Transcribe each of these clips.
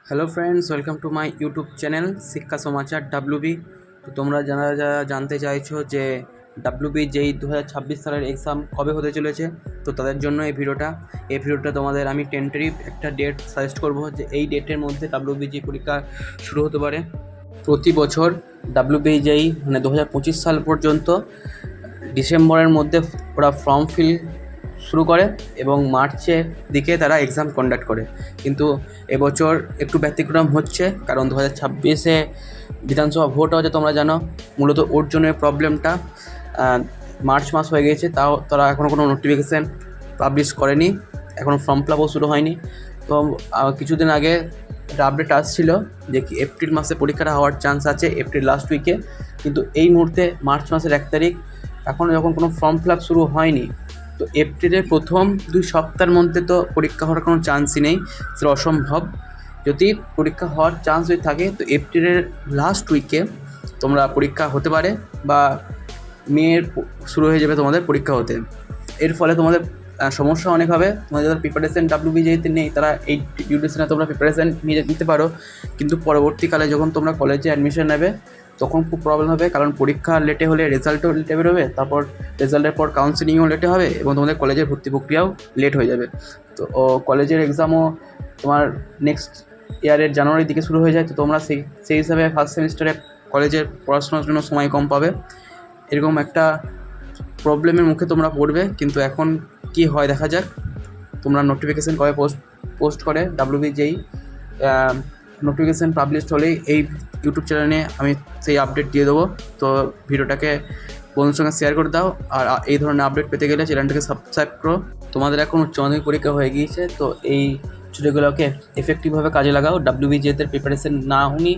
Hello friends, welcome to my YouTube channel শিক্ষা সমাচার WB. তো তোমরা যারা যারা জানতে চাইছো যে ডাব্লুবি যেই 2026 সালের এক্সাম কবে হতে চলেছে, তো তাদের জন্য এই ভিডিওটা তোমাদের আমি টেন্টারিভ একটা ডেট সাজেস্ট করব যে এই ডেটের মধ্যে ডাব্লুবি যেই পরীক্ষা শুরু হতে পারে। প্রতি বছর ডাব্লুবি যেই 2025 সাল পর্যন্ত ডিসেম্বরের মধ্যে ওরা ফর্ম ফিল শুরু করে এবং মার্চের দিকে তারা এক্সাম কন্ডাক্ট করে। কিন্তু এবছর একটু ব্যতিক্রম হচ্ছে, কারণ 2026-এ বিধানসভা ভোট হচ্ছে, তোমরা জানো। মূলত ওর জন্য প্রবলেমটা মার্চ মাস হয়ে গিয়েছে, তাও তারা এখনও কোনো নোটিফিকেশান পাবলিশ করেনি, এখনও ফর্ম ফিল আপও শুরু হয়নি। তো কিছুদিন আগে একটা আপডেট আসছিল যে কি এপ্রিল মাসে পরীক্ষাটা হওয়ার চান্স আছে, এপ্রিল লাস্ট উইকে। কিন্তু এই মুহূর্তে মার্চ মাসের 1 তারিখ, এখনও যখন কোনো ফর্ম ফিল আপ শুরু হয়নি, তো এপ্রিলের প্রথম 2 সপ্তাহের মধ্যে তো পরীক্ষা হওয়ার কোনো চান্সই নেই, সেটা অসম্ভব। যদি পরীক্ষা হওয়ার চান্স যদি থাকে তো এপ্রিলের লাস্ট উইকে তোমরা পরীক্ষা হতে পারে, বা মেয়ের শুরু হয়ে যাবে তোমাদের পরীক্ষা হতে। এর ফলে তোমাদের সমস্যা অনেক হবে। তোমাদের যাদের প্রিপারেশান ডাব্লিউবি যেতে নেই, তারা এই ডিউরেশনে তোমরা প্রিপারেশান নিতে পারো, কিন্তু পরবর্তীকালে যখন তোমরা কলেজে অ্যাডমিশন নেবে তখন খুব প্রবলেম হবে, কারণ পরীক্ষা লেটে হলে রেজাল্টও লেটে বেরোবে, তারপর রেজাল্টের পর কাউন্সেলিংও লেটে হবে এবং তোমাদের কলেজের ভর্তি প্রক্রিয়াও লেট হয়ে যাবে। তো কলেজের এক্সামও তোমার নেক্সট ইয়ারের জানুয়ারির দিকে শুরু হয়ে যায়। তো তোমরা সেই হিসাবে ফার্স্ট সেমিস্টারে কলেজের পড়াশোনার জন্য সময় কম পাবে। এরকম একটা প্রবলেমের মুখে তোমরা পড়বে। কিন্তু এখন কি হয় দেখা যাক। তোমরা নোটিফিকেশান কবে পোস্ট করে ডাব্লিউবি যেই নোটিফিকেশান পাবলিশড হলেই এই ইউটিউব চ্যানেলে আমি সেই আপডেট দিয়ে দেবো। তো ভিডিওটাকে বন্ধুর সঙ্গে শেয়ার করে দাও, আর এই ধরনের আপডেট পেতে গেলে চ্যানেলটাকে সাবস্ক্রাইব করো। তোমাদের এখন উচ্চ মাধ্যমিক পরীক্ষা হয়ে গিয়েছে, তো এই ছুটিগুলোকে এফেক্টিভভাবে কাজে লাগাও। ডাব্লিউবি যেদের প্রিপারেশান না হনি,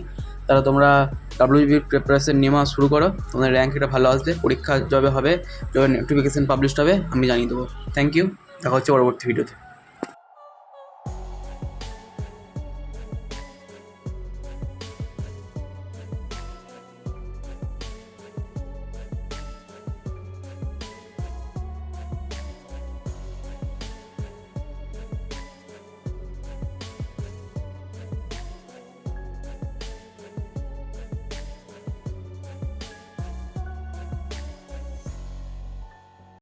তারা তোমরা ডাব্লিউবির প্রিপারেশান নেওয়া শুরু করো। তোমাদের র্যাঙ্ক এটা ভালো আসবে, পরীক্ষা যবে হবে, যবে নোটিফিকেশান পাবলিশড হবে আমি জানিয়ে দেবো। থ্যাংক ইউ, দেখা হচ্ছে পরবর্তী ভিডিওতে।